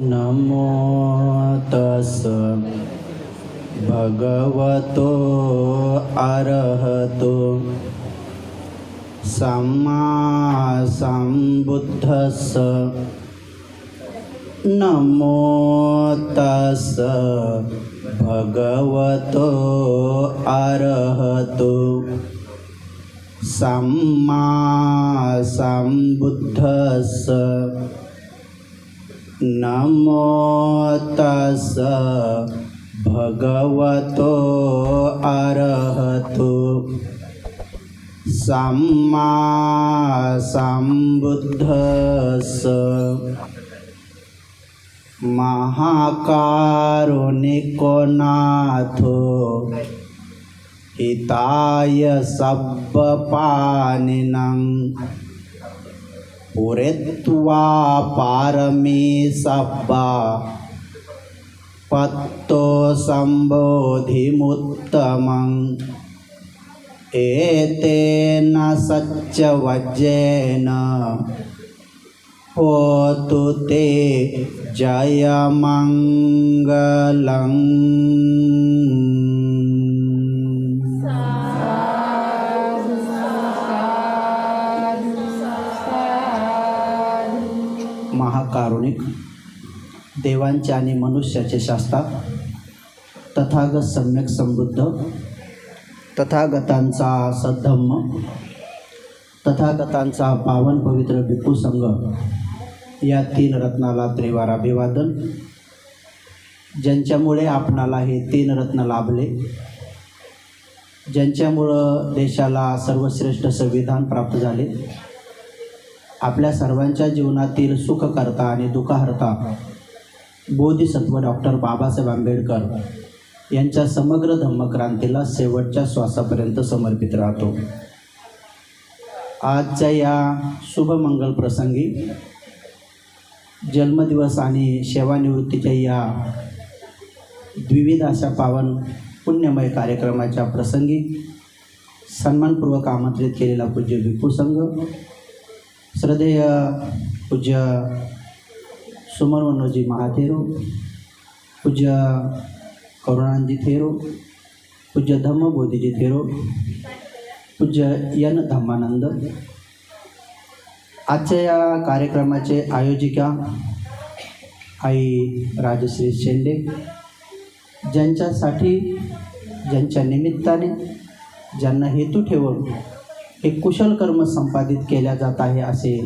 नमो तस् भगवतो अरहतो सम्मा सम्बुद्धस्स। नमो तस् भगवतो अरहतो सम्मा सम्बुद्धस्स। नमो तस् भगवतो अरहतो सम्मा सम्बुद्धस्स। महाकारुणिको नाथो हिताय सब्बपाणिनं पुरेत्वा पारमी सब्बा पत्तो संबोधिमुत्तमं। एतेन सच्चवज्जेन होतु ते जयमङ्गलं। महाकारुणिक देवांचे आणि मनुष्याचे शास्ता तथागत सम्यक संबुद्ध तथागतांचा सद्धम्म तथागतांचा पावन पवित्र भिक्खू संघ या तीन रत्नाला त्रिवार अभिवादन। ज्यांच्यामुळे आपणाला हे तीन रत्न लाभले, ज्यांच्यामुळं देशाला सर्वश्रेष्ठ संविधान प्राप्त झाले, आपल्या सर्वांच्या जीवनातील सुखकर्ता आणि दुःखहर्ता बोधिसत्व डॉक्टर बाबासाहेब आंबेडकर यांच्या समग्र धम्मक्रांतीला शेवटच्या श्वासापर्यंत समर्पित राहतो। आजच्या या शुभमंगल प्रसंगी जन्मदिवस आणि सेवानिवृत्तीच्या या द्विविध अशा पावन पुण्यमय कार्यक्रमाच्या प्रसंगी सन्मानपूर्वक आमंत्रित केलेला पूज्य भिक्खू संघ, श्रद्धेय पूज्य सुमनवनोजी महाथेरो, पूज्य करुणानंदजी थेरो, पूज्य धम्मबोधीजी थेरो, पूज्य यन धम्मानंद। आजच्या या कार्यक्रमाचे आयोजिका आई राजश्री शेंडे, ज्यांच्यासाठी ज्यांच्या निमित्ताने ज्यांना हेतू ठेवून हे कुशल कर्म संपादित केल्या जात आहे असे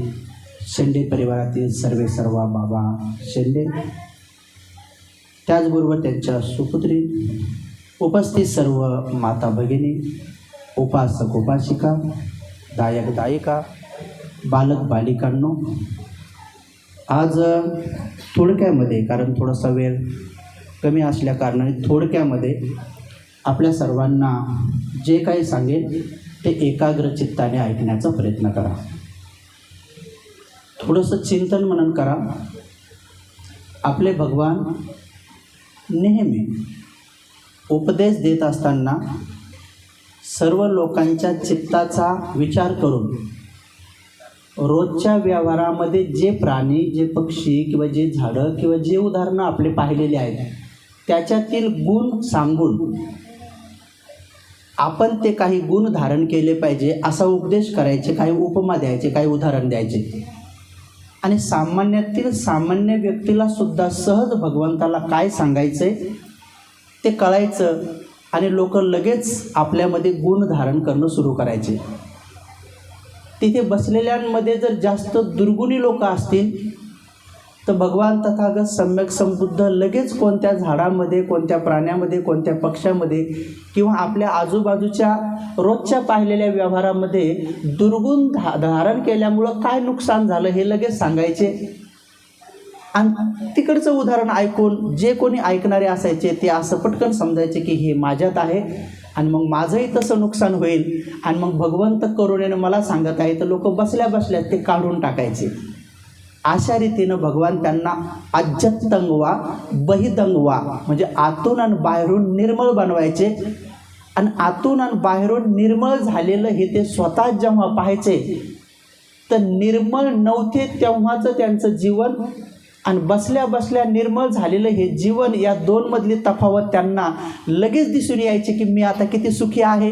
शेंडे परिवारातील सर्व बाबा शेंडे, त्याचबरोबर त्यांच्या सुपुत्री, उपस्थित सर्व माता भगिनी, उपासक उपासिका, दायक दायिका, बालक बालिकांनो, आज थोडक्यामध्ये, कारण थोडासा वेळ कमी असल्या कारणाने थोडक्यामध्ये आपल्या सर्वांना जे काही सांगेल ते एकाग्र चित्ताने ऐकण्याचा प्रयत्न करा। थोडंसं चिंतन मनन करा। आपले भगवान नेहमी उपदेश देत असताना सर्व लोकांच्या चित्ताचा विचार करून रोजच्या व्यवहारामध्ये जे प्राणी, जे पक्षी किंवा जे झाडं किंवा जे उदाहरणं आपले पाहिलेले आहेत त्याच्यातील गुण सांगून आपण ते काही गुण धारण केले पाहिजे असा उपदेश करायचे, काही उपमा द्यायचे, काही उदाहरण द्यायचे आणि सामान्यातील सामान्य व्यक्तीला सुद्धा सहज भगवंताला काय सांगायचं आहे ते कळायचं आणि लोक लगेच आपल्यामध्ये गुण धारण करणं सुरू करायचे। तिथे बसलेल्यांमध्ये जर जास्त दुर्गुणी लोक असतील तर भगवान तथागत सम्यक संबुद्ध लगेच कोणत्या झाडामध्ये, कोणत्या प्राण्यामध्ये, कोणत्या पक्ष्यामध्ये किंवा आपल्या आजूबाजूच्या रोजच्या पाहिलेल्या व्यवहारामध्ये दुर्गुण धारण केल्यामुळं काय नुकसान झालं हे लगेच सांगायचे आणि तिकडचं उदाहरण ऐकून जे कोणी ऐकणारे असायचे ते असं पटकन समजायचे की हे माझ्यात आहे आणि मग माझंही तसं नुकसान होईल आणि मग भगवंत करुणेनं मला सांगत आहे तर लोक बसल्या बसल्या ते काढून टाकायचे। अशा रीतीनं भगवान त्यांना अज्जतंगवा बहिदंगवा म्हणजे आतून आणि बाहेरून निर्मळ बनवायचे आणि आतून आणि बाहेरून निर्मळ झालेलं हे ते स्वतः जेव्हा पाहायचे तर निर्मळ नव्हते तेव्हाचं त्यांचं जीवन आणि बसल्या बसल्या निर्मळ झालेलं हे जीवन, या दोनमधली तफावत त्यांना लगेच दिसून यायची की मी आता किती सुखी आहे.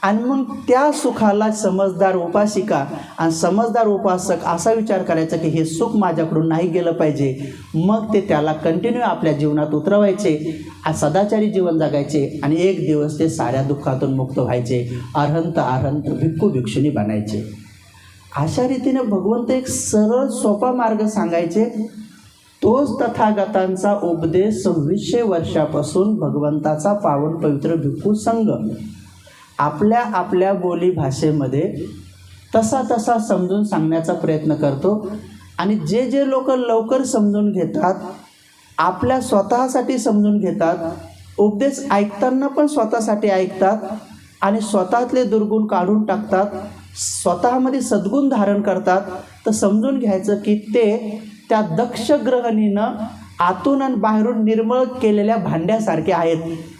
आणि मग त्या सुखाला समजदार उपासिका आणि समजदार उपासक असा विचार करायचा की हे सुख माझ्याकडून नाही गेलं पाहिजे. मग ते त्याला कंटिन्यू आपल्या जीवनात उतरवायचे, सदाचारी जीवन जगायचे आणि एक दिवस ते साऱ्या दुःखातून मुक्त व्हायचे, अरहंत अरहंत भिक्खू भिक्षुणी बनायचे. अशा रीतीने भगवंत एक सरळ सोपा मार्ग सांगायचे. तोच तथागतांचा उपदेश 2600 वर्षापासून भगवंताचा पावन पवित्र भिक्खू संघ आपल्या आपल्या बोली भाषेमध्ये तसा तसा समजून सांगण्याचा प्रयत्न करतो. आणि जे जे लोक लवकर समजून घेतात, आपल्या स्वतःसाठी समजून घेतात, उपदेश ऐकताना पण स्वतःसाठी ऐकतात आणि स्वतःतले दुर्गुण काढून टाकतात, स्वतःमध्ये सद्गुण धारण करतात, तर समजून घ्यायचं की ते त्या दक्ष गृहिणीनं आतून आणि बाहेरून निर्मळ केलेल्या भांड्यासारखे आहेत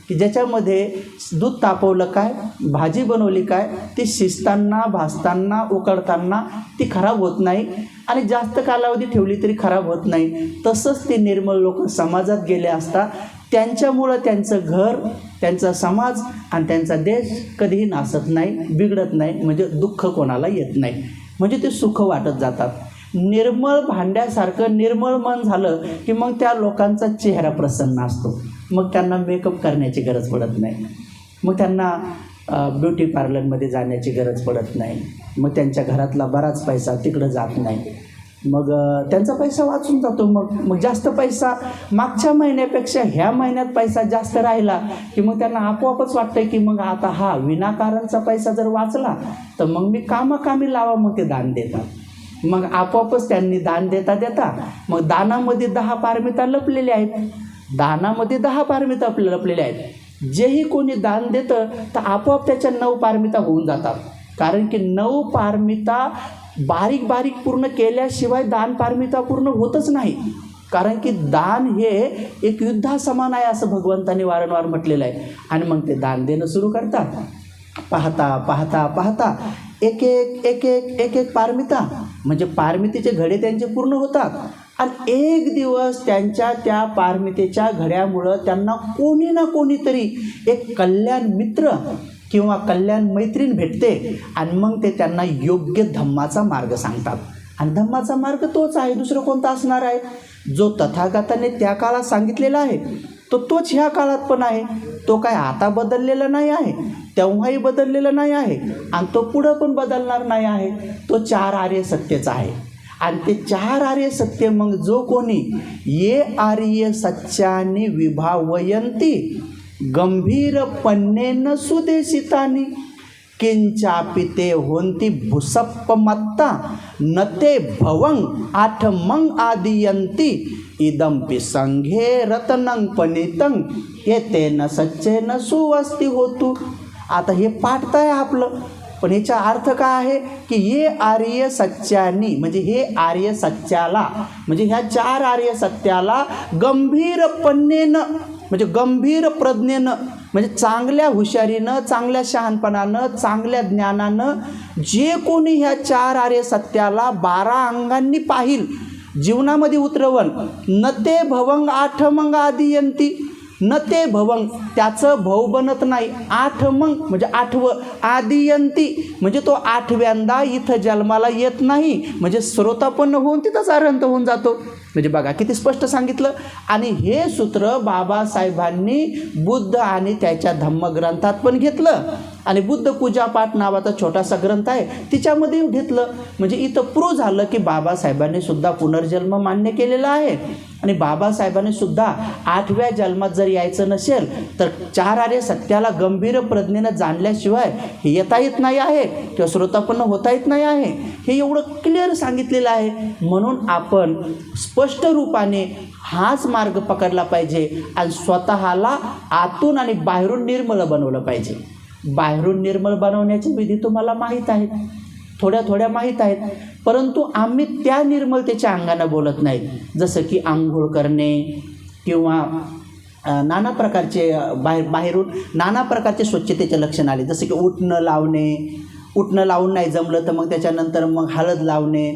की ज्याच्यामध्ये दूध तापवलं काय, भाजी बनवली काय, ती शिजताना भाजताना उकडताना ती खराब होत नाही आणि जास्त कालावधी ठेवली तरी खराब होत नाही. तसंच ते निर्मळ लोक समाजात गेले असता त्यांच्यामुळं त्यांचं घर, त्यांचा समाज आणि त्यांचा देश कधीही नासत नाही, बिघडत नाही, म्हणजे दुःख कोणाला येत नाही, म्हणजे ते सुख वाटत जातात. निर्मळ भांड्यासारखं निर्मळ मन झालं की मग त्या लोकांचा चेहरा प्रसन्न असतो. मग त्यांना मेकअप करण्याची गरज पडत नाही, मग त्यांना ब्युटी पार्लरमध्ये जाण्याची गरज पडत नाही, मग त्यांच्या घरातला बराच पैसा तिकडं जात नाही, मग त्यांचा पैसा वाचून जातो. मग जास्त पैसा मागच्या महिन्यापेक्षा ह्या महिन्यात पैसा जास्त राहिला की मग त्यांना आपोआपच वाटतं की मग आता हा विनाकारणचा पैसा जर वाचला तर मग मी कामाकामी लावा, मग ते दान देतात. मग आपोआपच त्यांनी दान देता देता मग दानामध्ये 10 पारमिता लपलेल्या आहेत, दानामध्ये 10 पारमिता लपलेल्या आहेत. जेही कोणी दान देतं तर आपोआप त्याच्या 9 पारमिता होऊन जातात. कारण की 9 पारमिता बारीक बारीक पूर्ण केल्याशिवाय दान पारमिता पूर्ण होतच नाही. कारण की दान हे एक युद्धासमान आहे असं भगवंतांनी वारंवार म्हटलेलं आहे. आणि मग ते दान देणं सुरू करतात. पाहता पाहता पाहता एक एक एक एक एक एक पारमिता म्हणजे पारमितीचे घडे त्यांचे पूर्ण होतात. आणि एक दिवस त्यांच्या त्या पारमितेच्या घड्यामुळं त्यांना कोणी ना कोणीतरी एक कल्याण मित्र किंवा कल्याण मैत्रीण भेटते आणि मग ते त्यांना योग्य धम्माचा मार्ग सांगतात. आणि धम्माचा मार्ग तोच आहे, दुसरं कोणता असणार आहे? जो तथागताने त्या काळात सांगितलेला आहे तोच ह्या काळात पण आहे. तो काय आता बदललेला नाही आहे, तेव्हाही बदललेला नाही आहे आणि तो पुढं पण बदलणार नाही आहे. तो 4 आर्य सत्यचा आहे. आणि ते 4 आर्य सत्य मग जो कोणी ये आर्य सत्यानी विभावयंती गंभीरपणेन सुदेशितानी किंचापि ते होंती भूसप्पमत्ता न ते भवंग आठमंग आदियंती इदंपि संघे रतनं पणितं हे तेन सच्चेन सुवस्ती होतु. आता हे पाठताय आपलं, पण ह्याचा अर्थ काय आहे की ये आर्य सत्यानी म्हणजे हे आर्य सत्याला म्हणजे ह्या 4 आर्य सत्याला गंभीरपणेनं म्हणजे गंभीर प्रज्ञेनं म्हणजे चांगल्या हुशारीनं, चांगल्या शहाणपणानं, चांगल्या ज्ञानानं जे कोणी ह्या 4 आर्य सत्याला 12 अंगांनी पाहिल, जीवनामध्ये उतरवण, न ते भवंग आठमंग आदियंती, न ते भवंग त्याचं भव बनत नाही, आठमंग म्हणजे 8वं, आदियंती म्हणजे तो 8व्यांदा इथं जन्माला येत नाही, म्हणजे श्रोतापन्न होऊन तिथंच अरहंत होऊन जातो. म्हणजे बघा किती स्पष्ट सांगितलं. आणि हे सूत्र बाबासाहेबांनी बुद्ध आणि त्याच्या धम्मग्रंथात पण घेतलं आणि बुद्ध पूजापाठ नावाचा छोटासा ग्रंथ आहे तिच्यामध्ये घेतलं. म्हणजे इथं प्रूव्ह झालं की बाबासाहेबांनी सुद्धा पुनर्जन्म मान्य केलेला आहे. आणि बाबासाहेबांनी सुद्धा 8व्या जन्मात जर यायचं नसेल तर 4 आर्य सत्याला गंभीर प्रज्ञेनं जाणल्याशिवाय हे येता येत नाही आहे किंवा श्रोतापन्न होता येत नाही आहे. हे एवढं क्लिअर सांगितलेलं आहे. म्हणून आपण स्पष्ट रूपाने हाच मार्ग पकडला पाहिजे आणि स्वतःला आतून आणि बाहेरून निर्मळ बनवलं पाहिजे. बाहेरून निर्मळ बनवण्याची विधी तुम्हाला माहीत आहेत, थोड्या थोड्या माहीत आहेत, परंतु आम्ही त्या निर्मलतेच्या अंगानं बोलत नाहीत. जसं की आंघोळ करणे किंवा नाना प्रकारचे बाहेरून नाना प्रकारचे स्वच्छतेचे लक्षण आले. जसं की उठणं लावून नाही जमलं तर मग त्याच्यानंतर मग हळद लावणे,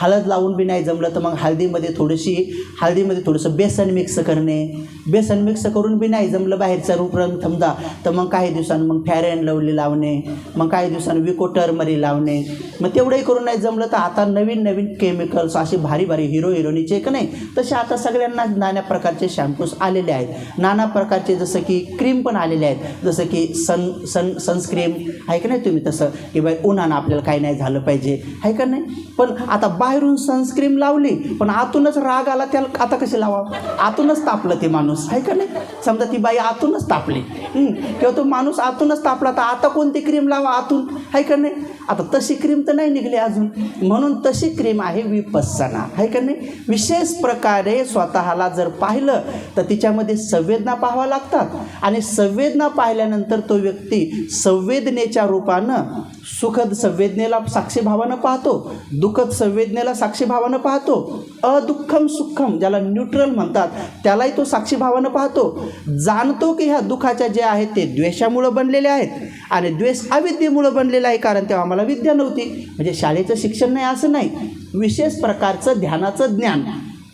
हळद लावून बी नाही जमलं तर मग हळदीमध्ये थोडंसं बेसन मिक्स करणे, बेसन मिक्स करून बी नाही जमलं बाहेरचा रूपरंग समजा, तर मग काही दिवसांनी मग फेअर अँड लवली लावणे, मग काही दिवसांनी विको टर्मरी लावणे. मग तेवढंही करून नाही जमलं तर आता नवीन केमिकल्स असे भारी हिरो हिरोईनीचे का नाही तसे आता सगळ्यांना नाना प्रकारचे शॅम्पूस आलेले आहेत, नाना प्रकारचे जसं की क्रीम पण आलेले आहेत, जसं की सनस्क्रीम आहे का नाही तुम्ही तसं की बाई उन्हानं आपल्याला काही नाही झालं पाहिजे आहे का नाही. पण आता बाहेरून सनस्क्रीम लावली पण आतूनच राग आला, त्याला आता कसे लावावं, आतूनच तापलं ते माणूस आहे का नाही. समजा ती बाई आतूनच तापली किंवा तो माणूस आतूनच तापला तर आता कोणती क्रीम लावा आतून आहे का नाही. आता तशी क्रीम तर नाही निघली अजून, म्हणून तशी क्रीम आहे विपस्सना आहे का नाही. विशेष प्रकारे स्वतःला जर पाहिलं तर तिच्यामध्ये संवेदना पाहाव्या लागतात आणि संवेदना पाहिल्यानंतर तो व्यक्ती संवेदनेच्या रूपानं सुखद संवेदनेला साक्षीभावानं पाहतो, दुःखद संवेदनेला साक्षीभावानं पाहतो, अदुःखम सुखम ज्याला न्यूट्रल म्हणतात त्यालाही तो साक्षीभावानं पाहतो, जाणतो की ह्या दुःखाच्या जे आहेत ते द्वेषामुळं बनलेले आहेत आणि द्वेष अविद्येमुळं बनलेलं आहे, कारण तेव्हा आम्हाला विद्या नव्हती. म्हणजे शाळेचं शिक्षण नाही असं नाही, विशेष प्रकारचं ध्यानाचं ज्ञान.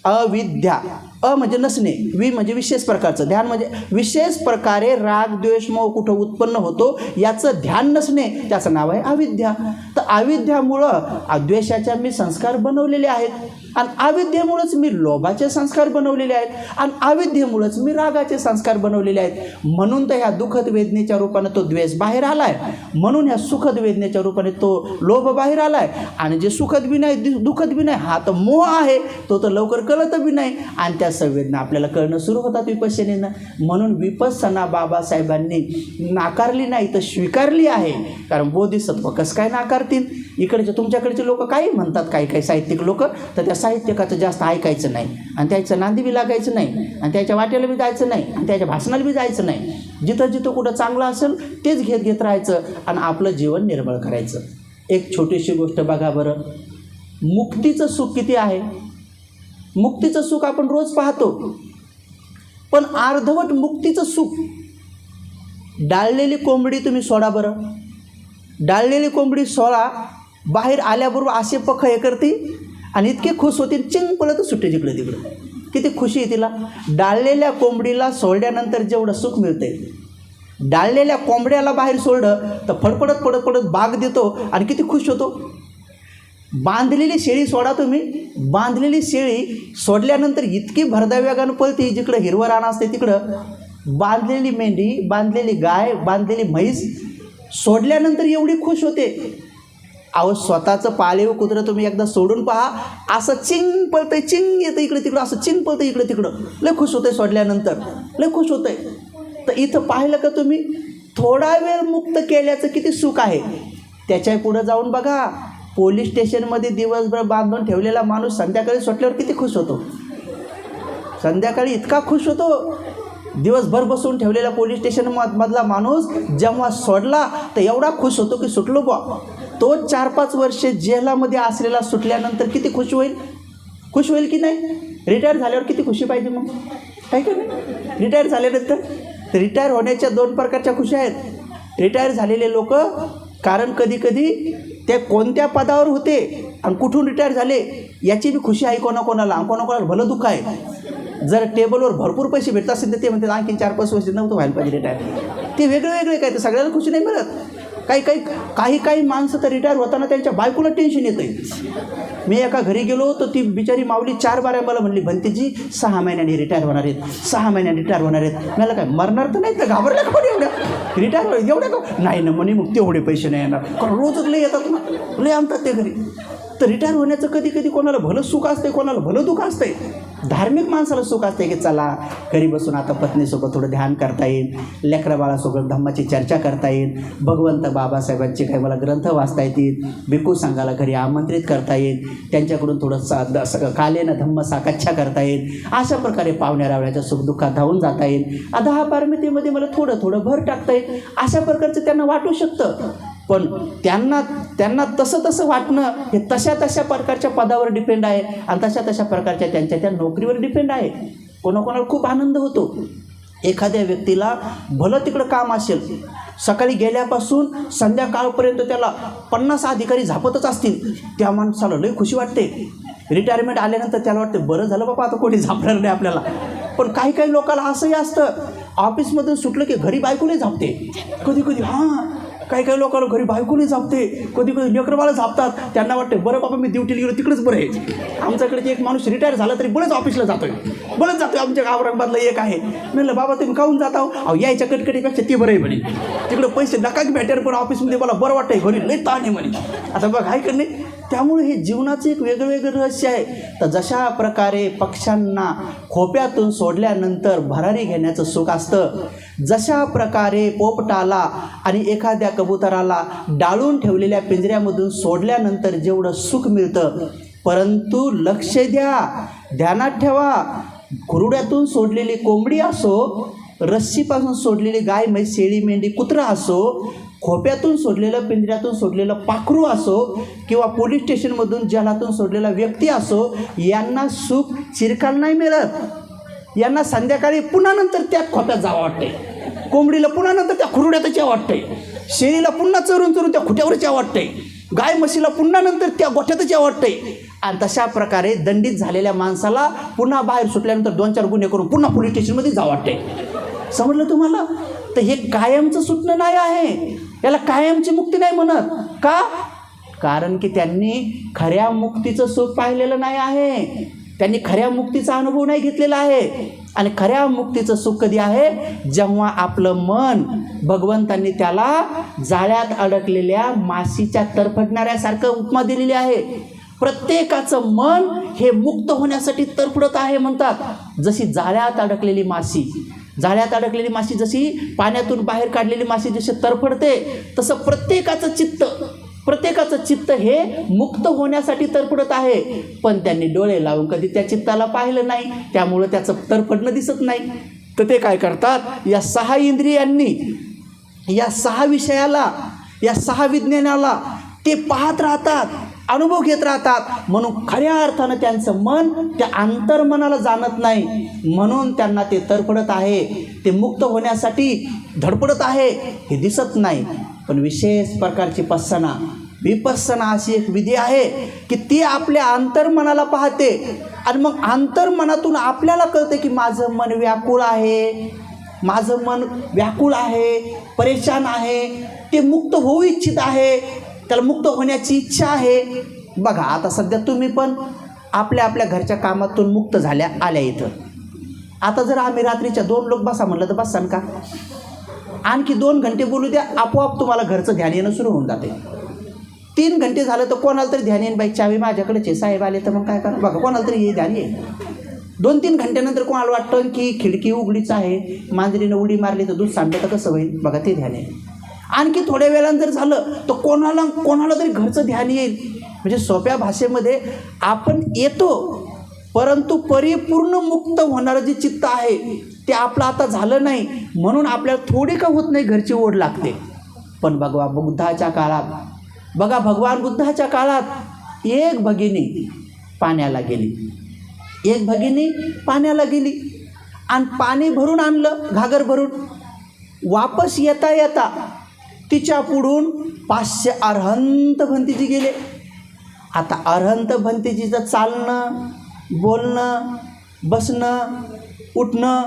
अविद्या, म्हणजे नसणे, म्हणजे विशेष प्रकारचं ध्यान, म्हणजे विशेष प्रकारे राग द्वेष मोह कुठं उत्पन्न होतो याचं ध्यान नसणे, त्याचं नाव आहे अविद्या. तर अविद्यामुळं द्वेषाच्या मी संस्कार बनवलेले आहेत आणि अविद्येमुळंच मी लोभाचे संस्कार बनवलेले आहेत आणि अविद्येमुळंच मी रागाचे संस्कार बनवलेले आहेत. म्हणून तर ह्या दुःखद वेदनेच्या रूपाने तो द्वेष बाहेर आला आहे, म्हणून ह्या सुखद वेदनेच्या रूपाने तो लोभ बाहेर आला आहे. आणि जे सुखद बी नाही दुःखद बी नाही हा तर मोह आहे, तो तर लवकर कळत बी नाही आणि त्या संवेदना आपल्याला कळणं सुरू होतात विपश्यनेनं. म्हणून विपस्सना बाबासाहेबांनी नाकारली नाही तर स्वीकारली आहे, कारण बोधिसत्व कसं काय नाकारतील. इकडचे तुमच्याकडचे लोक काही म्हणतात, काही साहित्यिक लोक, तर त्या साहित्यकाचं जास्त ऐकायचं नाही आणि त्याचं नांदी बी लागायचं नाही आणि त्याच्या वाट्याला बी जायचं नाही आणि त्याच्या भाषणाला बी जायचं नाही. जिथं कुठं चांगलं असेल तेच घेत राहायचं आणि आपलं जीवन निर्मळ करायचं. एक छोटीशी गोष्ट बघा बरं, मुक्तीचं सुख किती आहे. मुक्तीचं सुख आपण रोज पाहतो, पण अर्धवट मुक्तीचं सुख. डाळलेली कोंबडी तुम्ही सोडा बरं, डाळलेली कोंबडी सोडा, बाहेर आल्याबरोबर असे पख हे करते आणि इतके खुश होते, चिंग पळत सुट्टे जिकडं तिकडं, किती खुशी आहे तिला. डाळलेल्या कोंबडीला सोडल्यानंतर जेवढं सुख मिळते, डाळलेल्या कोंबड्याला बाहेर सोडलं तर फडफडत बाग देतो आणि किती खुश होतो. बांधलेली शेळी सोडा तुम्ही, बांधलेली शेळी सोडल्यानंतर इतकी भरधाव्यागानं पळते जिकडं हिरवं रान असते तिकडं. बांधलेली मेंढी, बांधलेली गाय, बांधलेली म्हैस सोडल्यानंतर एवढी खुश होते. अहो स्वतःचं पाळीव कुत्रं तुम्ही एकदा सोडून पहा, असं चिंग पळतंय, चिंग येतं इकडे तिकडं, असं चिंग पळतं इकडे तिकडं, लय खुश होतंय सोडल्यानंतर, लय खुश होतंय. तर इथं पाहिलं का तुम्ही, थोडा वेळ मुक्त केल्याचं किती सुख आहे. त्याच्या पुढं जाऊन बघा, पोलीस स्टेशनमध्ये दिवसभर बांधून ठेवलेला माणूस संध्याकाळी सुटल्यावर किती खुश होतो. संध्याकाळी इतका खुश होतो. दिवसभर बसून ठेवलेला पोलीस स्टेशनमधला माणूस जेव्हा सोडला तर एवढा खुश होतो की सुटलो बा. तो 4-5 वर्षे जेलामध्ये असलेला सुटल्यानंतर किती खुश होईल की नाही. रिटायर झाल्यावर किती खुशी पाहिजे मग, काय का नाही. रिटायर झाल्यानंतर रिटायर होण्याच्या 2 प्रकारच्या खुशी आहेत. रिटायर झालेले लोक, कारण कधी ते कोणत्या पदावर होते आणि कुठून रिटायर झाले याची बी खुशी आहे कोणाकोणाला भलं दुःख आहे. जर टेबलवर भरपूर पैसे भेटत असेल तर ते म्हणतात आणखीन 4-5 वर्ष नव्हतं व्हायला पाहिजे रिटायर. ते वेगळे काय, तर सगळ्याला खुशी नाही मिळत. काही माणसं तर रिटायर होताना त्यांच्या बायकोला टेन्शन येतं आहे. मी एका घरी गेलो तर ती बिचारी माऊली 4 बाऱ्या मला म्हणली, भंतेजी 6 महिन्यांनी रिटायर होणार आहेत, 6 महिन्यांनी रिटायर होणार आहेत. मला काय मरणार तर नाही, तर घाबरल्या का पण एवढ्या रिटायर एवढ्या का नाही ना म्हणे, मग तेवढे पैसे नाही येणार, कारण रोजच लय येतात ना, लय आणतात ते घरी. तर रिटायर होण्याचं कधी कोणाला भलं सुख असते, कोणाला भलं दुःख असते. धार्मिक माणसाला सुख असते की चला घरी बसून आता पत्नीसोबत थोडं ध्यान करता येईल, लेकरा बाळासोबत धम्माची चर्चा करता येईल, भगवंत बाबासाहेबांचे काही मला ग्रंथ वाचता येतील, भिक्खू संघाला घरी आमंत्रित करता येईल, त्यांच्याकडून थोडं कालेनं धम्म साकच्छा करता येईल. अशा प्रकारे पाहुण्या रावळ्याच्या सुखदुःखात धावून जाता येईल. 10 पारमितीमध्ये मला थोडं भर टाकता येईल, अशा प्रकारचं त्यांना वाटू शकतं. पण त्यांना तसं वाटणं हे तशा प्रकारच्या पदावर डिपेंड आहे आणि तशा प्रकारच्या त्यांच्या त्या नोकरीवर डिपेंड आहे. कोणाकोणाला खूप आनंद होतो. एखाद्या व्यक्तीला भलं तिकडं काम असेल, सकाळी गेल्यापासून संध्याकाळपर्यंत त्याला 50 अधिकारी झापतच असतील, त्या माणसाला लई खुशी वाटते. रिटायरमेंट आल्यानंतर त्याला वाटते बरं झालं बाबा, आता कोणी झापणार नाही आपल्याला. पण काही काही लोकांना असंही असतं, ऑफिसमधून सुटलं की घरी बायकोने झापते. कधी कधी काही काही लोकांना घरी बायकोने झापते, कधी कधी लेकरबाळं झापतात. त्यांना वाटते बरं बाबा मी ड्युटीला गेलो तिकडेच बरं आहे. आमच्याकडे एक माणूस रिटायर झाला तरी बरंच ऑफिसला जातोय. आमच्या औरंगाबादला एक आहे. म्हणलं बाबा तुम्ही काहून जाता हो? यायच्या कटकटीपेक्षा ते बरं आहे म्हणे. तिकडे पैसे नका भेटेल पण ऑफिसमध्ये मला बरं वाटतंय, घरी लई ताण आहे म्हणे. आता बघ आहे का नाही. त्यामुळे हे जीवनाचं एक वेगळं वेगळं रहस्य आहे. तर जशा प्रकारे पक्ष्यांना खोप्यातून सोडल्यानंतर भरारी घेण्याचं सुख असतं, जशा प्रकारे पोपटाला आणि एखाद्या कबुतराला डाळून ठेवलेल्या पिंजऱ्यामधून सोडल्यानंतर जेवढं सुख मिळतं, परंतु लक्ष द्या, ध्यानात ठेवा, खुरुड्यातून सोडलेली कोंबडी असो, रस्सीपासून सोडलेली गाय म्हैस शेळी मेंढी कुत्रा असो, खोप्यातून सोडलेलं पिंजऱ्यातून सोडलेलं पाखरू असो, किंवा पोलीस स्टेशनमधून जेलातून सोडलेला व्यक्ती असो, यांना सुख चिरकाल नाही मिळत. यांना संध्याकाळी पुन्हा नंतर त्या खोप्यात जावं वाटते, कोंबडीला पुन्हा नंतर त्या खुरुड्यातच यावं वाटते, शेळीला पुन्हा चरून चरून त्या खुट्यावरच यावं वाटते, गाय म्हशीला पुन्हा नंतर त्या गोठ्यातच यावं वाटते. आणि तशा प्रकारे दंडित झालेल्या माणसाला पुन्हा बाहेर सुटल्यानंतर 2-4 गुन्हे करून पुन्हा पोलीस स्टेशनमध्ये जावं वाटते. समजलं तुम्हाला? तर हे कायमचं सुटणं नाही आहे, याला कायमची मुक्ती नाही म्हणत. का? कारण की त्यांनी खऱ्या मुक्तीचं सुख पाहिलेलं नाही आहे, त्यांनी खऱ्या मुक्तीचा अनुभव नाही घेतलेला आहे. आणि खऱ्या मुक्तीचं सुख कधी आहे? जेव्हा आपलं मन भगवंतांनी त्याला जाळ्यात अडकलेल्या माशीच्या तरफडणाऱ्यासारखं उपमा दिलेली आहे. प्रत्येकाचं मन हे मुक्त होण्यासाठी तरफडत आहे म्हणतात. जशी जाळ्यात अडकलेली माशी जशी पाण्यातून बाहेर काढलेली माशी जशी तरफडते, तसं प्रत्येकाचं चित्त हे मुक्त होण्यासाठी तरफडत आहे. पण त्यांनी डोळे लावून कधी त्या चित्ताला पाहिलं नाही, त्यामुळं त्याचं तरफडणं दिसत नाही. तर ते काय करतात? या 6 इंद्रियांनी, या 6 विषयाला, या 6 विज्ञानाला ते पाहत राहतात, अनुभव घेत राहतात. म्हणून खऱ्या अर्थानं त्यांचं मन त्या अंतर्मनाला जाणत नाही, म्हणून त्यांना ते तरफडत आहे, ते मुक्त होण्यासाठी धडपडत आहे, हे दिसत नाही. पण विशेष प्रकारची विपස්සना अशी एक विधी आहे की ती आपल्या अंतर्मनाला पाहते. आणि मग अंतर्मनातून आपल्याला कळते की माझं मन व्याकुळ आहे, परेशान आहे, ते मुक्त होऊ इच्छित आहे, त्याला मुक्त होण्याची इच्छा आहे. बघा आता सध्या तुम्ही पण आपल्या आपल्या घरच्या कामातून मुक्त आल्या इथं. आता जर आम्ही रात्रीच्या 2 लोक बसा म्हणलं तर बसाल का? आणखी 2 घंटे बोलू द्या, आपोआप तुम्हाला घरचं ध्यान येणं सुरू होऊन जाते. 3 घंटे झालं तर कोणाला तरी ध्यान येईन, बाई चावी माझ्याकडेच आहे, साहेब आले तर मग काय करा. बघा कोणाला तरी हे ध्यान येईल. 2-3 घंट्यानंतर कोणाला वाटतं की खिडकी उघडीच आहे, मांजरीनं उडी मारली तर दूध सांडलं तर कसं होईल. बघा ते ध्यान आहे. आणखी थोड्या वेळानं जर झालं तर कोणाला तरी घरचं ध्यान येईल. म्हणजे सोप्या भाषेमध्ये आपण येतो, परंतु परिपूर्ण मुक्त होणारं जे चित्त आहे ते आपलं आता झालं नाही, म्हणून आपल्याला थोडी का होत नाही घरची ओढ लागते. पण भगवान बुद्धाच्या काळात एक भगिनी पाण्याला गेली आणि पाणी भरून आणलं घागर भरून. वापस येता येता तिच्या पुढून 500 अरहंत भंतीजी गेले. आता अरहंत भंतीजीचं चालणं, बोलणं, बसणं, उठणं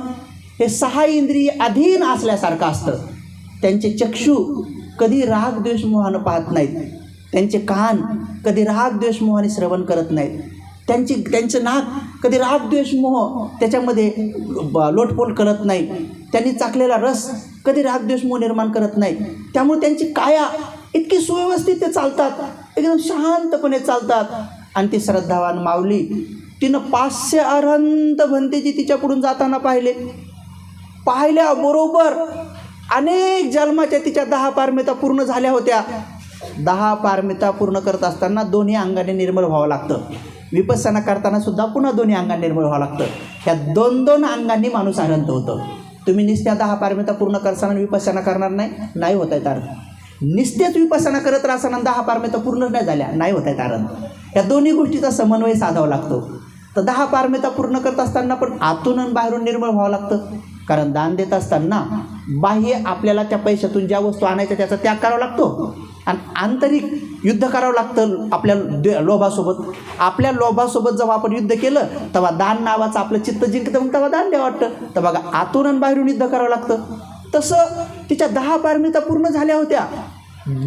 हे 6 इंद्रिय अधीन असल्यासारखं असतं. त्यांचे चक्षु कधी राग द्वेष मोहानं पाहत नाहीत, त्यांचे कान कधी राग द्वेष मोहाने श्रवण करत नाहीत, त्यांचं नाक कधी राग द्वेष मोह त्याच्यामध्ये लोटपोल करत नाही, त्यांनी चाकलेला रस कधी राग द्वेष मोह निर्माण करत नाही. त्यामुळे त्यांची काया इतकी सुव्यवस्थित ते चालतात, एकदम शांतपणे चालतात. आणि ती श्रद्धावान माऊली तिनं 500 अरहंत भंतेजी तिच्या पुढून जाताना पाहिल्याबरोबर अनेक जन्माच्या तिच्या 10 पारमिता पूर्ण झाल्या होत्या. 10 पारमिता पूर्ण करत असताना दोन्ही अंगाने निर्मळ व्हावं लागतं. विपස්සना करताना सुद्धा पुन्हा दोन्ही अंगाने निर्मळ व्हावं लागतं. ह्या 2 अंगांनी माणूस अरहंत होतं. तुम्ही निस्त्या 10 पारमिता पूर्ण करताना विपස්සना करणार नाही होत आहे तारण. निस्तेच विपස්සना करत राहताना 10 पारमिता पूर्ण नाही झाल्या, नाही होत आहे तारण. या दोन्ही गोष्टीचा समन्वय साधावा लागतो. तर 10 पारमिता पूर्ण करत असताना पण आतून आणि बाहेरून निर्मळ व्हावं लागतं. कारण दान देत असताना बाह्य आपल्याला त्या पैशातून ज्या वस्तू आणायच्या त्याचा त्याग करावा लागतो आणि आंतरिक युद्ध करावं लागतं आपल्या लोभासोबत. आपल्या लोभासोबत जेव्हा आपण युद्ध केलं तेव्हा दान नावाचं आपलं चित्त जिंकतं, मग तेव्हा दान द्यावं वाटतं. तर बघा आतून आणि बाहेरून युद्ध करावं लागतं. तसं तिच्या 10 पारमिता पूर्ण झाल्या होत्या.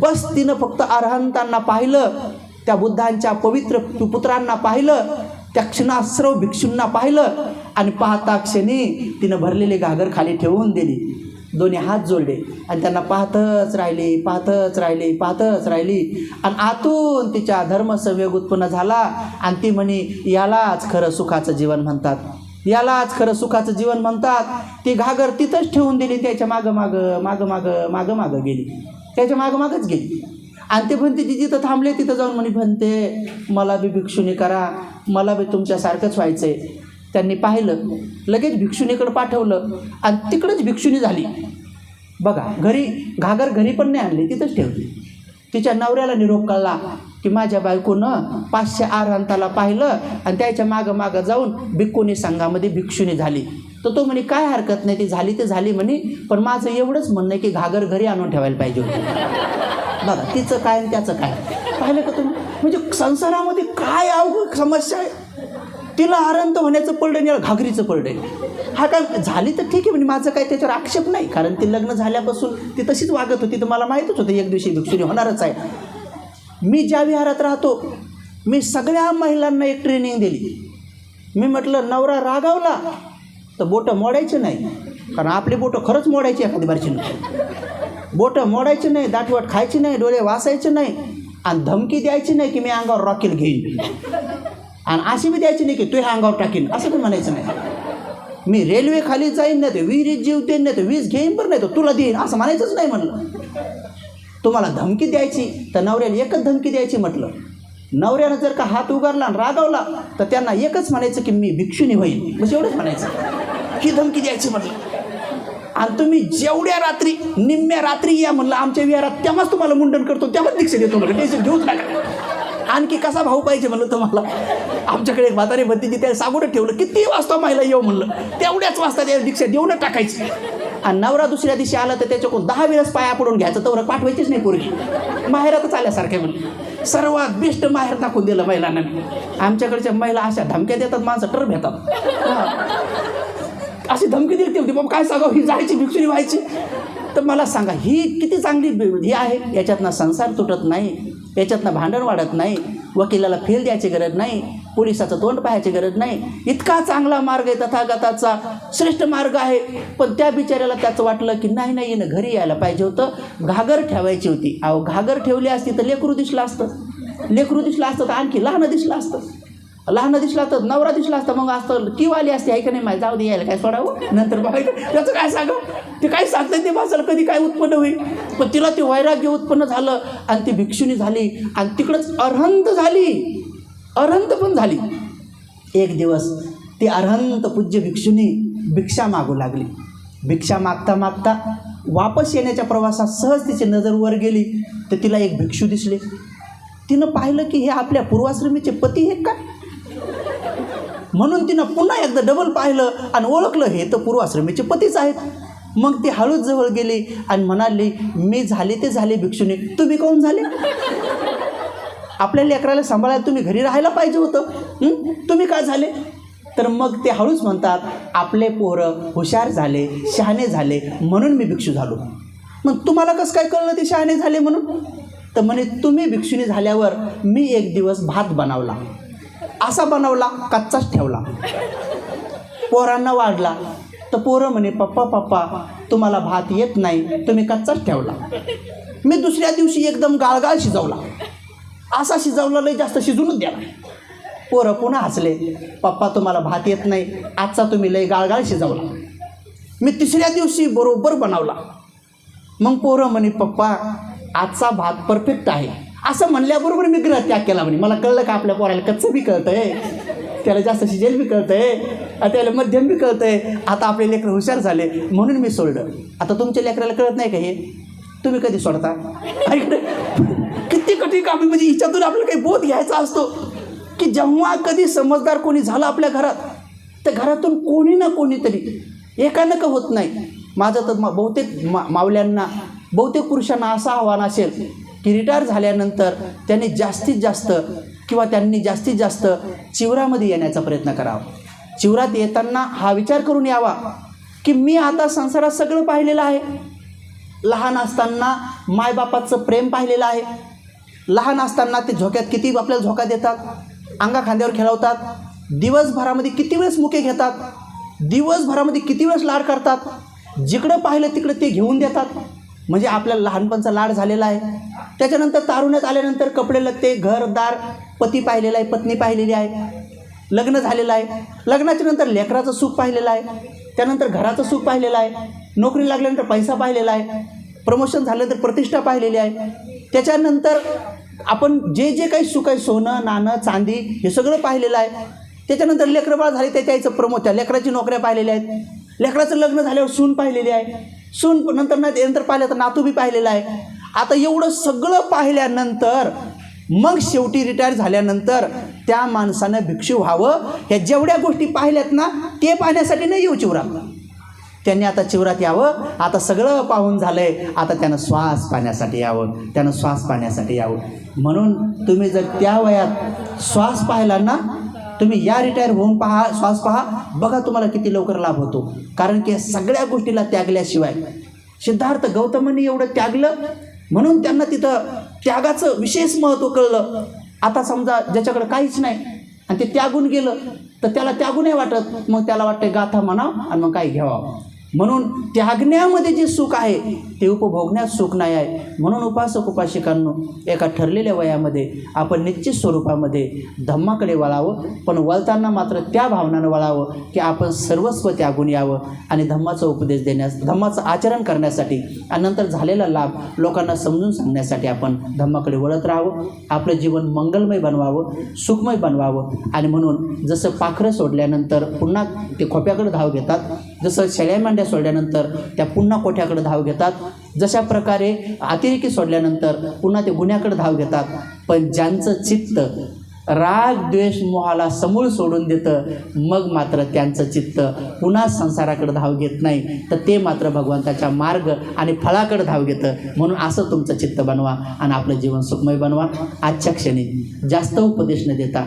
बस तिनं फक्त अरहंतांना पाहिलं, त्या बुद्धांच्या पवित्र पुत्रांना पाहिलं, त्या क्षणाश्रव भिक्षूंना पाहिलं आणि पाहता क्षणी तिनं भरलेली घागर खाली ठेवून दिली, दोन्ही हात जोडले आणि त्यांना पाहतच राहिली, पाहतच राहिली, पाहतच राहिली. आणि आतून तिच्या धर्मसंवेग उत्पन्न झाला आणि ती म्हणे, यालाच खरं सुखाचं जीवन म्हणतात, यालाच खरं सुखाचं जीवन म्हणतात. ती घागर तिथंच ठेवून दिली, त्याच्या मागं मागं मागं मागं मागं मागं गेली, त्याच्या मागं मागंच गेली. आणि ते म्हणते ती जिथं थांबले तिथं जाऊन म्हणे, म्हणते मला बी भिक्षुनी करा, मला बी तुमच्यासारखंच व्हायचं आहे. त्यांनी पाहिलं, लगेच भिक्षुनीकडे पाठवलं आणि तिकडंच भिक्षुनी झाली. बघा घरी घागर घरी पण नाही आणली, तिथंच ठेवली. तिच्या नवऱ्याला निरोप कळला की माझ्या बायकोनं 500 अरहंताला पाहिलं आणि त्याच्या मागं मागं जाऊन भिक्खुनी संघामध्ये भिक्षुनी झाली. तर तो म्हणे काय हरकत नाही, ती झाली ते झाली म्हणे, पण माझं एवढंच म्हणणं आहे की घागर घरी आणून ठेवायला पाहिजे होती. बघा तिचं काय आणि त्याचं काय पाहिलं का तुम्ही? म्हणजे संसारामध्ये काय अवघड समस्या आहे. तिला अरहंत होण्याचं पडलं आणि याला घागरीचं पडलं. हा काय झाली तर ठीक आहे म्हणजे माझं काय त्याच्यावर आक्षेप नाही, कारण ती लग्न झाल्यापासून ती तशीच वागत होती. तर मला माहीतच होतं एक दिवशी भिक्षुनी होणारच आहे. मी ज्या विहारात राहतो मी सगळ्या महिलांना एक ट्रेनिंग दिली. मी म्हटलं नवरा रागावला तर बोटं मोडायचे नाही, कारण आपली बोटं खरंच मोडायची एखादी बारची नाही, बोटं मोडायचे नाही, दाटवाट खायची नाही, डोळे वासायचे नाही आणि धमकी द्यायची नाही की मी अंगावर रॉकेल घेईन आणि अशी बी द्यायची नाही की तू ह्या अंगावर टाकीन, असं पण म्हणायचं नाही. मी रेल्वे खाली जाईन नाही तर विहिरीत जीव देईन नाही तर वीज घेईन बरं नाही तर तुला देईन, असं म्हणायचंच नाही म्हणलं. तुम्हाला धमकी द्यायची तर नवऱ्याला एकच धमकी द्यायची म्हटलं. नवऱ्यानं जर का हात उगारला आणि रागावला तर त्यांना एकच म्हणायचं की मी भिक्षुनी होईल, बस एवढंच म्हणायचं. ही धमकी द्यायची म्हटलं. आणि तुम्ही जेवढ्या रात्री निम्म्या रात्री या म्हणलं आमच्या विहारात, तेव्हाच तुम्हाला मुंडन करतो, तेव्हाच दीक्षा देतो म्हणलं, टेन्शन घेऊच नका. आणखी कसा भाऊ पाहिजे म्हणलं तुम्हाला. आमच्याकडे एक म्हातारी भत्तीची त्याला सांगूनच ठेवलं किती वाजता महिला येऊ म्हणलं, तेवढ्याच वाजता त्याला दीक्षा देऊनच टाकायची. आणि नवरा दुसऱ्या दिवशी आला तर त्याच्याकडून 10 वेळेस पाया पडून घ्यायचं, तर पाठवायचीच नाही पोरगी. माहेरातच आल्यासारखे म्हणलं. सर्वात बेस्ट माहेर दाखवून दिलं महिलांना. आमच्याकडच्या महिला अशा धमक्या देतात, माणसं टर भेतात. अशी धमकी दिली होती, बाबा काय सांगावं, ही जायची भिक्षुनी व्हायची. तर मला सांगा ही किती चांगली ही आहे. याच्यातनं संसार तुटत नाही, याच्यातनं भांडण वाढत नाही, वकिलाला फेल द्यायची गरज नाही, पोलिसाचं तोंड पाहायची गरज नाही. इतका चांगला मार्ग आहे, तथागताचा श्रेष्ठ मार्ग आहे. पण त्या बिचाऱ्याला त्याचं वाटलं की नाही नाही हिनं घरी यायला पाहिजे होतं, घागर ठेवायची होती. अहो घागर ठेवली असती तर लेकरू दिसलं असतं, लेकरू दिसलं असतं तर आणखी लहान दिसलं असतं, लहान दिसला तर नवरा दिसला असता, मग असतं किंवा आली असते आहे का नाही, जाऊ दे यायला काय सोडावं नंतर बघायचं. त्याचं काय सांगावं, ते काय सांगतं ते भाषेला कधी काय उत्पन्न होईल. पण तिला ते वैराग्य उत्पन्न झालं आणि ती भिक्षुनी झाली आणि तिकडंच अरहंत झाली, अरहंत पण झाली. एक दिवस ती अरहंत पूज्य भिक्षुनी भिक्षा मागू लागली. भिक्षा मागता मागता वापस येण्याच्या प्रवासात सहज तिची नजर वर गेली तर तिला एक भिक्षू दिसले. तिनं पाहिलं की हे आपल्या पूर्वाश्रमीचे पती आहेत का, म्हणून तिनं पुन्हा एकदा डबल पाहिलं आणि ओळखलं हे तर पूर्वाश्रमीचे पतीच आहेत. मग ती हळूच जवळ गेली आणि म्हणाली, मी झाले ते झाले भिक्षुनी, तुम्ही कोण झाले? आपल्या लेकराला सांभाळायला तुम्ही घरी राहायला पाहिजे होतं, तुम्ही काय झाले? तर मग ते हळूच म्हणतात, आपले पोरं हुशार झाले, शहाणे झाले म्हणून मी भिक्षू झालो. मग तुम्हाला कसं काय कळलं ते शहाणे झाले म्हणून? तर म्हणे तुम्ही भिक्षुनी झाल्यावर मी एक दिवस भात बनवला, असा बनवला कच्चाच ठेवला, पोरांना वाढला तर पोरं म्हणे पप्पा पप्पा तुम्हाला भात येत नाही, तुम्ही कच्चाच ठेवला. मी दुसऱ्या दिवशी एकदम गाळगाळ शिजवला, असा शिजवला लई जास्त शिजूनच द्याला. पोरं पुन्हा हसले, पप्पा तुम्हाला भात येत नाही, आजचा तुम्ही लई गाळगाळ शिजवला. मी तिसऱ्या दिवशी बरोबर बनवला. मग पोरं म्हणे पप्पा आजचा भात परफेक्ट आहे, असं म्हणल्याबरोबर मी ग्रह त्याग केला. म्हणे मला कळलं का आपल्या पोराला कच्चं बी कळतं आहे, त्याला जास्त शिजेल बी कळतं आहे, त्याला मध्यम बी कळतं आहे. आता आपले लेकरं हुशार झाले म्हणून मी सोडलं. आता तुमच्या लेकराला कळत नाही का हे, तुम्ही कधी सोडता? किती कठीण काम. म्हणजे हिच्यातून आपल्याला काही बोध घ्यायचा असतो की जेव्हा कधी समजदार कोणी झालं आपल्या घरात तर घरातून कोणी ना कोणीतरी एकानक होत नाही. माझं तर बहुतेक मावल्यांना, बहुतेक पुरुषांना असं आव्हान असेल की रिटायर झाल्यानंतर त्यांनी जास्तीत जास्त चिवरामध्ये येण्याचा प्रयत्न करावा. चिवरात येताना हा विचार करून यावा की मी आता संसारात सगळं पाहिलेलं आहे. लहान असताना मायबापाचं प्रेम पाहिलेलं आहे. लहान असताना ते झोक्यात किती आपल्याला झोका देतात, अंगा खांद्यावर खेळवतात, दिवसभरामध्ये किती वेळेस मुके घेतात, दिवसभरामध्ये किती वेळेस लाड करतात, जिकडं पाहिलं तिकडं ते घेऊन देतात. म्हणजे आपल्याला लहानपणचा लाड झालेला आहे. त्याच्यानंतर तारुण्यात आल्यानंतर कपडे लत्ते, घरदार, पती पाहिलेला आहे, पत्नी पाहिलेली आहे, लग्न झालेलं आहे. लग्नाच्या नंतर लेकराचं सुख पाहिलेलं आहे, त्यानंतर घराचं सुख पाहिलेलं आहे, नोकरी लागल्यानंतर पैसा पाहिलेला आहे, प्रमोशन झाल्यानंतर प्रतिष्ठा पाहिलेली आहे. त्याच्यानंतर आपण जे जे काही सुख आहे, सोनं नाणं चांदी हे सगळं पाहिलेलं आहे. त्याच्यानंतर लेकरबाळ झाले, त्याच्या आईचं त्या लेकराची नोकऱ्या पाहिलेल्या आहेत. लेकराचं लग्न झाल्यावर सून पाहिलेली आहे, सून नंतर पाहिलं तर नातू बी पाहिलेला आहे. आता एवढं सगळं पाहिल्यानंतर मग शेवटी रिटायर झाल्यानंतर त्या माणसानं भिक्षू व्हावं. ह्या जेवढ्या गोष्टी पाहिल्यात ना ते पाहण्यासाठी नाही येऊ चिवरात. त्यांनी आता चिवरात यावं. आता सगळं पाहून झालंय, आता त्यानं श्वास पाहण्यासाठी यावं. म्हणून तुम्ही जर त्या वयात श्वास पाहिला ना, तुम्ही या रिटायर होऊन पहा, श्वास पहा, बघा तुम्हाला किती लवकर लाभ होतो. कारण की सगळ्या गोष्टीला त्यागल्याशिवाय, सिद्धार्थ गौतमांनी एवढं त्यागलं म्हणून त्यांना तिथं त्यागाचं विशेष महत्त्व कळलं. आता समजा ज्याच्याकडे काहीच नाही आणि ते त्यागून गेलं तर त्याला त्यागू नाही वाटत, मग त्याला वाटतं गाथा म्हणावं आणि मग काही घ्यावं. म्हणून त्यागण्यामध्ये जे सुख आहे ते उपभोगण्यात सुख नाही आहे. म्हणून उपासक उपासिकांनो, एका ठरलेल्या वयामध्ये आपण निश्चित स्वरूपामध्ये धम्माकडे वळावं. पण वळताना मात्र त्या भावनानं वळावं की आपण सर्वस्व त्यागून यावं आणि धम्माचा उपदेश देण्यास, धम्माचं आचरण करण्यासाठी आणि नंतर झालेला लाभ लोकांना समजून सांगण्यासाठी आपण धम्माकडे वळत राहावं. आपलं जीवन मंगलमय बनवावं, सुखमय बनवावं. आणि म्हणून जसं पाखरं सोडल्यानंतर पुन्हा ते खोप्याकडे धाव घेतात, जसं शेळ्या मेंढ्या सोडल्यानंतर त्या पुन्हा कोठ्याकडे धाव घेतात, जशा प्रकारे अतिरेकी सोडल्यानंतर पुन्हा ते गुन्ह्याकडे धाव घेतात. पण ज्यांचं चित्त राग द्वेष मोहाला समूळ सोडून देतं, मग मात्र त्यांचं चित्त पुन्हा संसाराकडे धाव घेत नाही, तर ते मात्र भगवंताच्या मार्ग आणि फळाकडे धाव घेतं. म्हणून असं तुमचं चित्त बनवा आणि आपलं जीवन सुखमय बनवा. आजच्या क्षणी जास्त उपदेश न देता